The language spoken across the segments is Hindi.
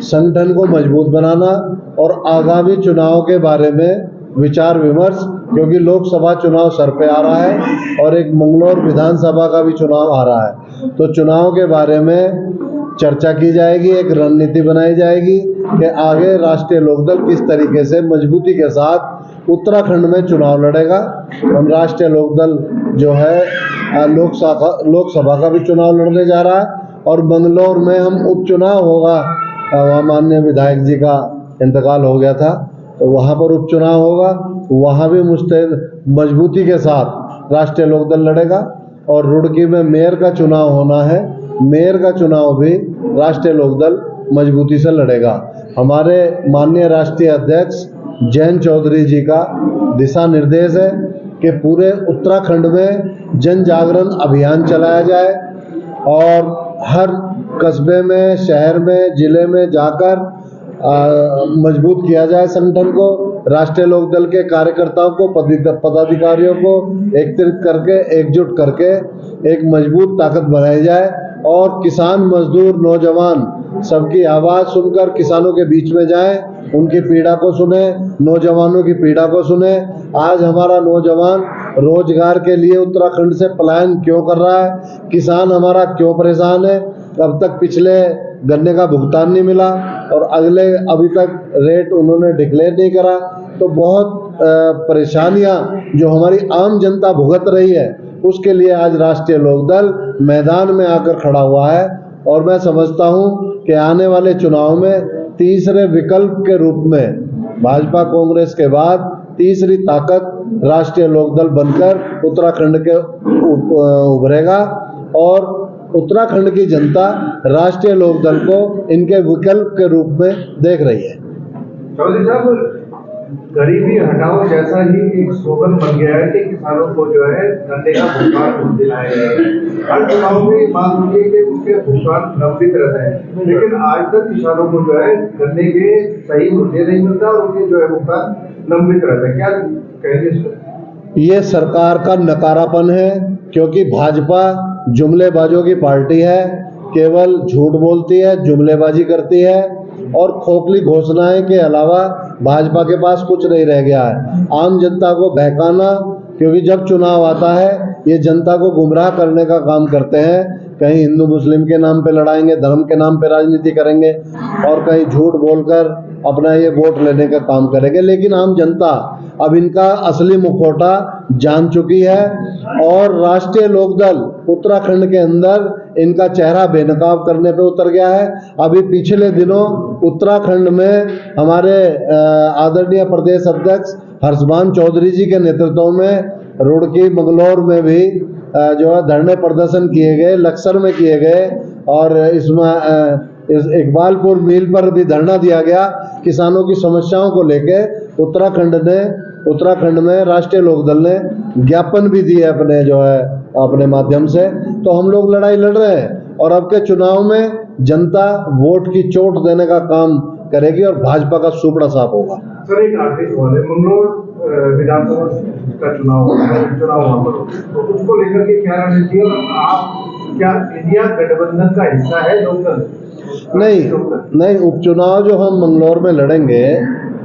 संगठन को मजबूत बनाना और आगामी चुनाव के बारे में विचार विमर्श, क्योंकि लोकसभा चुनाव सर पे आ रहा है और एक मंगलौर विधानसभा का भी चुनाव आ रहा है, तो चुनाव के बारे में चर्चा की जाएगी, एक रणनीति बनाई जाएगी कि आगे राष्ट्रीय लोकदल किस तरीके से मजबूती के साथ उत्तराखंड में चुनाव लड़ेगा। हम राष्ट्रीय लोकदल जो है लोकसभा का भी चुनाव लड़ने जा रहा है और बंगलौर में हम उपचुनाव होगा, वहाँ माननीय विधायक जी का इंतकाल हो गया था, तो वहाँ पर उपचुनाव होगा, वहाँ भी मुस्तैद मजबूती के साथ राष्ट्रीय लोकदल लड़ेगा। और रुड़की में मेयर का चुनाव होना है, मेयर का चुनाव भी राष्ट्रीय लोकदल मजबूती से लड़ेगा। हमारे माननीय राष्ट्रीय अध्यक्ष जयंत चौधरी जी का दिशा निर्देश है कि पूरे उत्तराखंड में जन जागरण अभियान चलाया जाए और हर कस्बे में, शहर में, जिले में जाकर मजबूत किया जाए संगठन को। राष्ट्रीय लोकदल के कार्यकर्ताओं को, पदाधिकारियों को एकत्रित करके, एकजुट करके एक मजबूत ताकत बनाई जाए और किसान, मजदूर, नौजवान सबकी आवाज़ सुनकर किसानों के बीच में जाएं, उनकी पीड़ा को सुने, नौजवानों की पीड़ा को सुने। आज हमारा नौजवान रोजगार के लिए उत्तराखंड से पलायन क्यों कर रहा है, किसान हमारा क्यों परेशान है, अब तक पिछले गन्ने का भुगतान नहीं मिला और अभी तक रेट उन्होंने डिक्लेयर नहीं करा, तो बहुत परेशानियां जो हमारी आम जनता भुगत रही है, उसके लिए आज राष्ट्रीय लोकदल मैदान में आकर खड़ा हुआ है। और मैं समझता हूं कि आने वाले चुनाव में तीसरे विकल्प के रूप में भाजपा कांग्रेस के बाद तीसरी ताकत राष्ट्रीय लोकदल बनकर उत्तराखंड के उभरेगा और उत्तराखंड की जनता राष्ट्रीय लोकदल को इनके विकल्प के रूप में देख रही है। चौधरी साहब, गरीबी हटाओ जैसा ही एक स्लोगन बन गया है कि किसानों को जो है गन्ने का भुगतान दिलाया जाए। हर चुनाव में मांग होती है कि उसके भुगतान लंबित रहते हैं, लेकिन आज तक किसानों को जो है गन्ने के सही मूल्य नहीं मिलता और उनके जो है भुगतान लंबित रहता है। क्या कहेंगे इसको? ये सरकार का नकारापन है, क्योंकि भाजपा जुमलेबाजों की पार्टी है, केवल झूठ बोलती है, जुमलेबाजी करती है और खोखली घोषणाएं के अलावा भाजपा के पास कुछ नहीं रह गया है। आम जनता को बहकाना, क्योंकि जब चुनाव आता है ये जनता को गुमराह करने का काम करते हैं, कहीं हिंदू मुस्लिम के नाम पे लड़ाएंगे, धर्म के नाम पे राजनीति करेंगे और कहीं झूठ बोलकर अपना ये वोट लेने का काम करेंगे। लेकिन आम जनता अब इनका असली मुखौटा जान चुकी है और राष्ट्रीय लोकदल उत्तराखंड के अंदर इनका चेहरा बेनकाब करने पे उतर गया है। अभी पिछले दिनों उत्तराखंड में हमारे आदरणीय प्रदेश अध्यक्ष हर्षमान चौधरी जी के नेतृत्व में रुड़की, मंगलौर में भी जो है धरने प्रदर्शन किए गए, लक्सर में किए गए और इसमें इस इकबालपुर मिल पर भी धरना दिया गया। किसानों की समस्याओं को लेके उत्तराखंड में राष्ट्रीय लोकदल ने ज्ञापन भी दिए अपने माध्यम से। तो हम लोग लड़ाई लड़ रहे हैं और अब के चुनाव में जनता वोट की चोट देने का काम करेगी और भाजपा का सुपड़ा साफ होगा। सर, एक आखिरी सवाल है, मंगलौर विधानसभा का चुनाव वहाँ पर, तो उसको लेकर के क्या रणनीति है? आप क्या इंडिया गठबंधन का हिस्सा है लोकदल? नहीं, उपचुनाव जो हम मंगलौर में लड़ेंगे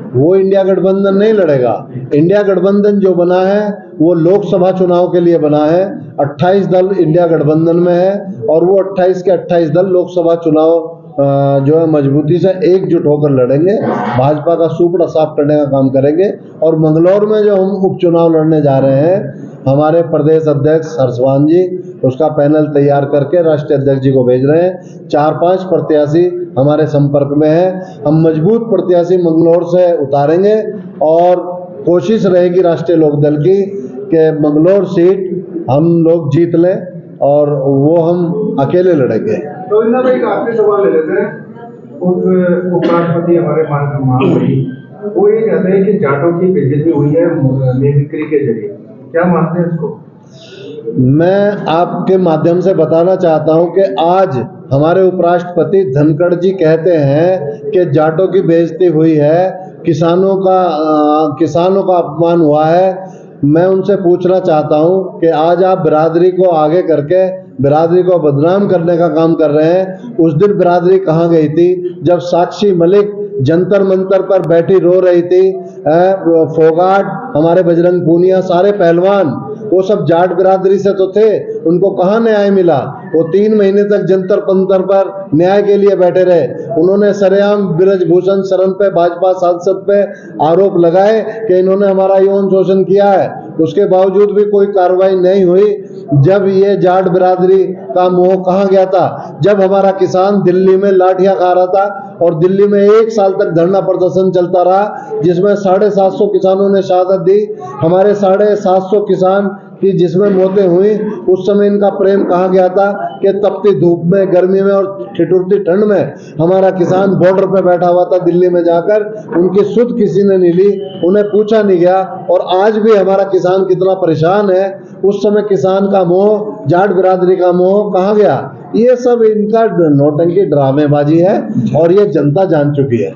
वो इंडिया गठबंधन नहीं लड़ेगा। इंडिया गठबंधन जो बना है वो लोकसभा चुनाव के लिए बना है। 28 दल इंडिया गठबंधन में है और वो 28 के 28 दल लोकसभा चुनाव जो है मजबूती से एकजुट होकर लड़ेंगे, भाजपा का सुपड़ा साफ करने का काम करेंगे। और मंगलौर में जो हम उपचुनाव लड़ने जा रहे हैं, हमारे प्रदेश अध्यक्ष हर्षवान जी उसका पैनल तैयार करके राष्ट्रीय अध्यक्ष जी को भेज रहे हैं। 4-5 प्रत्याशी हमारे संपर्क में है। हम मजबूत प्रत्याशी मंगलौर से उतारेंगे और कोशिश रहेगी राष्ट्रीय लोकदल की कि मंगलौर सीट हम लोग जीत लें और वो हम अकेले लड़ेंगे। तो इनमें एक आखिरी सवाल ले लेते हैं। उपराष्ट्रपति हमारे माननीय वो ये कहते हैं कि जाटों की बेइज्जती हुई है मिमिक्री के जरिए, क्या मानते हैं इसको? मैं आपके माध्यम से बताना चाहता हूं कि आज हमारे उपराष्ट्रपति धनखड़ जी कहते हैं कि जाटों की बेइज्जती हुई है, किसानों का अपमान हुआ है। मैं उनसे पूछना चाहता हूं कि आज आप बिरादरी को आगे करके बिरादरी को बदनाम करने का काम कर रहे हैं। उस दिन बिरादरी कहाँ गई थी जब साक्षी मलिक जंतर मंतर पर बैठी रो रही थी? फोगाट, हमारे बजरंग पूनिया, सारे पहलवान वो सब जाट बिरादरी से तो थे, उनको कहाँ न्याय मिला? वो 3 महीने तक जंतर पंतर पर न्याय के लिए बैठे रहे। उन्होंने सरेआम ब्रजभूषण शरण पे, भाजपा सांसद पे आरोप लगाए कि इन्होंने हमारा यौन शोषण किया है, उसके बावजूद भी कोई कार्रवाई नहीं हुई। जब ये जाट बिरादरी का मोह कहाँ गया था? जब हमारा किसान दिल्ली में लाठियां खा रहा था और दिल्ली में 1 साल तक धरना प्रदर्शन चलता रहा, जिसमें 750 किसानों ने शहादत दी। हमारे 750 किसान की जिसमें मौतें हुई, उस समय इनका प्रेम कहाँ गया था कि तपती धूप में, गर्मी में और ठिठुरती ठंड में हमारा किसान बॉर्डर पे बैठा हुआ था दिल्ली में जाकर, उनकी सुध किसी ने नहीं ली, उन्हें पूछा नहीं गया। और आज भी हमारा किसान कितना परेशान है, उस समय किसान का मोह, जाट बिरादरी का मोह कहाँ गया? ये सब इनका नौटंकी ड्रामेबाजी है और ये जनता जान चुकी है।